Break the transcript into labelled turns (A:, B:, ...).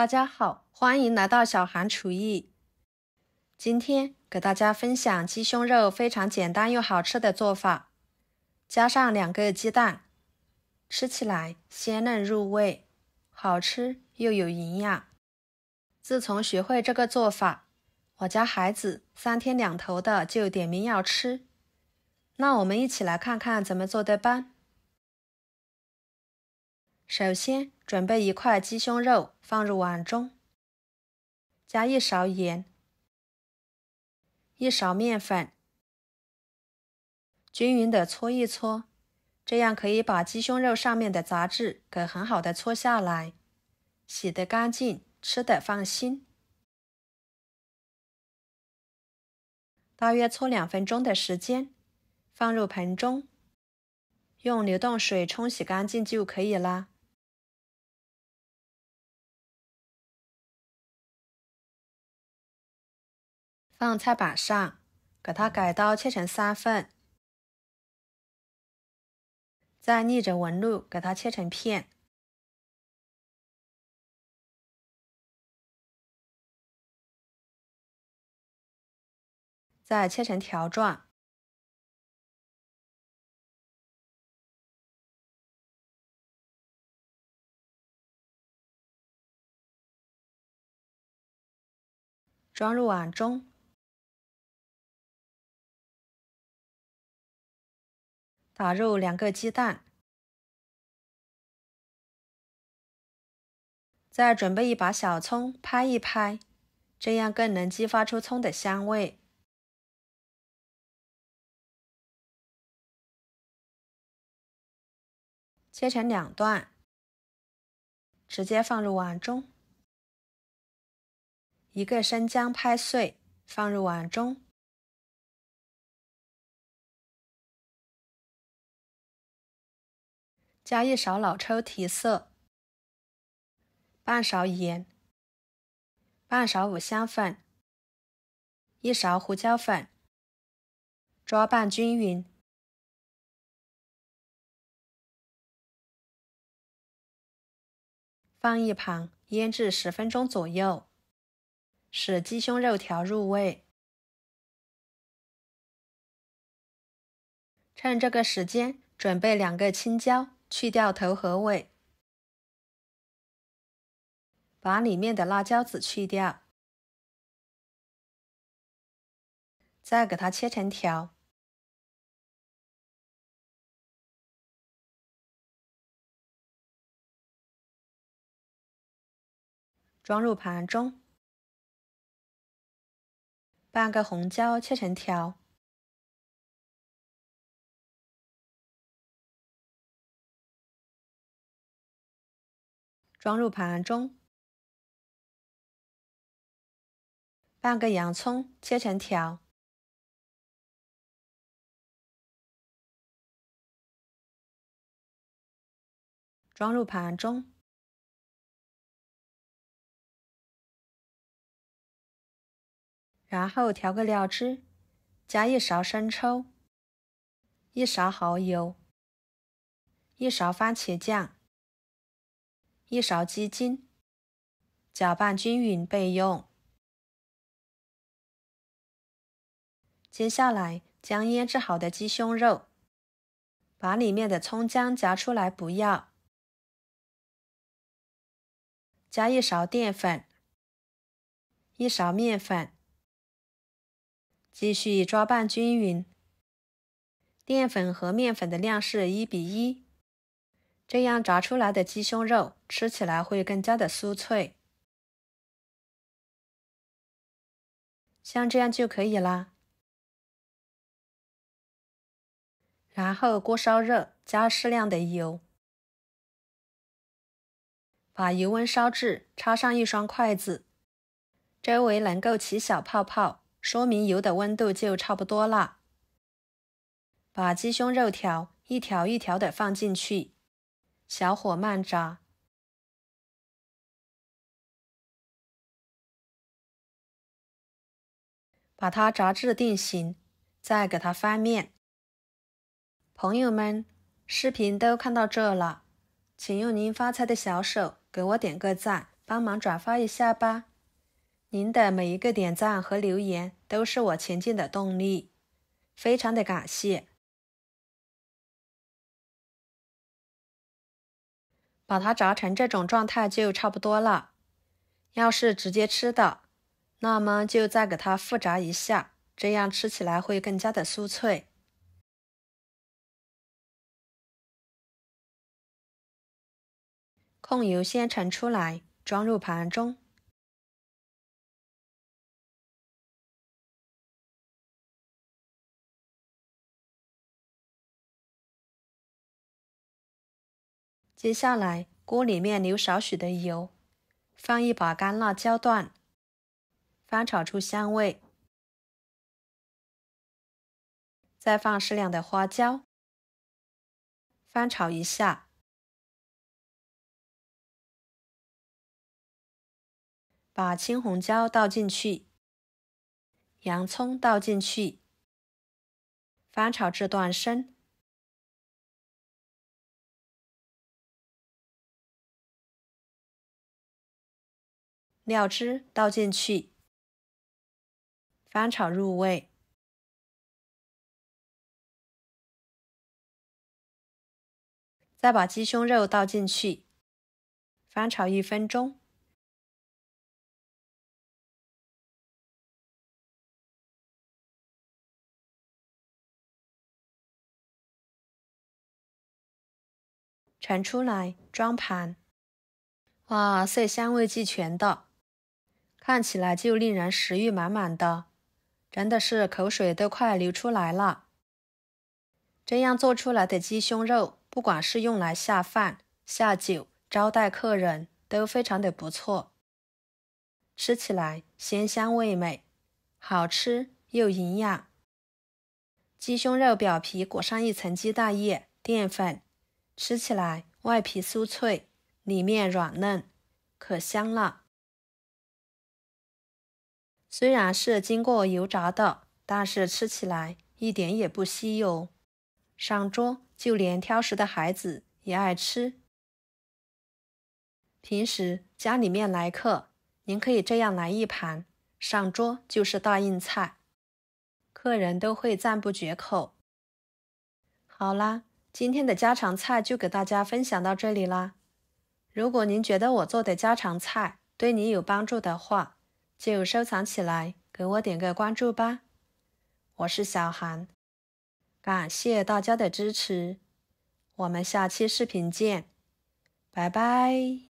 A: 大家好，欢迎来到小韩厨艺。今天给大家分享鸡胸肉非常简单又好吃的做法，加上2个鸡蛋，吃起来鲜嫩入味，好吃又有营养。自从学会这个做法，我家孩子3天2头的就点名要吃。那我们一起来看看怎么做的吧。首先准备1块鸡胸肉放入碗中，加1勺盐，1勺面粉，均匀的搓一搓，这样可以把鸡胸肉上面的杂质给很好的搓下来，洗得干净，吃得放心。大约搓2分钟的时间，放入盆中，用流动水冲洗干净就可以啦。放菜板上，给它改刀切成3份，再逆着纹路给它切成片，再切成条状。装入碗中，打入2个鸡蛋，再准备1把小葱拍一拍，这样更能激发出葱的香味。切成2段，直接放入碗中。1个生姜拍碎，放入碗中。加1勺老抽提色，半勺盐，半勺五香粉，1勺胡椒粉，抓拌均匀。放一旁腌制10分钟左右，使鸡胸肉条入味。趁这个时间，准备2个青椒，去掉头和尾，把里面的辣椒籽去掉，再给它切成条。装入盘中，半个红椒切成条，装入盘中，半个洋葱切成条，装入盘中，然后调个料汁，加1勺生抽，1勺蚝油，1勺番茄酱，1勺鸡精，搅拌均匀备用。接下来将腌制好的鸡胸肉，把里面的葱姜夹出来不要，加1勺淀粉，1勺面粉，继续抓拌均匀。淀粉和面粉的量是1比1，这样炸出来的鸡胸肉吃起来会更加的酥脆。像这样就可以啦。然后锅烧热，加适量的油，把油温烧至，插上1双筷子，周围能够起小泡泡，说明油的温度就差不多了。把鸡胸肉条一条一条的放进去，小火慢炸。把它炸至定型，再给它翻面。朋友们，视频都看到这了，请用您发财的小手给我点个赞，帮忙转发一下吧。您的每一个点赞和留言都是我前进的动力，非常的感谢。把它炸成这种状态就差不多了。要是直接吃的，那么就再给它复炸一下，这样吃起来会更加的酥脆。控油先盛出来，装入盘中。接下来，锅里面留少许的油，放一把干辣椒段，翻炒出香味，再放适量的花椒，翻炒一下，把青红椒倒进去，洋葱倒进去，翻炒至断生。料汁倒进去，翻炒入味。再把鸡胸肉倒进去，翻炒1分钟。盛出来，装盘。哇，色香味俱全的，看起来就令人食欲满满的，真的是口水都快流出来了。这样做出来的鸡胸肉，不管是用来下饭、下酒、招待客人，都非常的不错。吃起来鲜香味美，好吃又营养。鸡胸肉表皮裹上一层鸡蛋液、淀粉，吃起来外皮酥脆，里面软嫩，可香了。虽然是经过油炸的，但是吃起来一点也不稀哟。上桌就连挑食的孩子也爱吃。平时家里面来客，您可以这样来一盘，上桌就是大硬菜，客人都会赞不绝口。好啦，今天的家常菜就给大家分享到这里啦。如果您觉得我做的家常菜对你有帮助的话，就收藏起来，给我点个关注吧。我是小韩，感谢大家的支持，我们下期视频见，拜拜。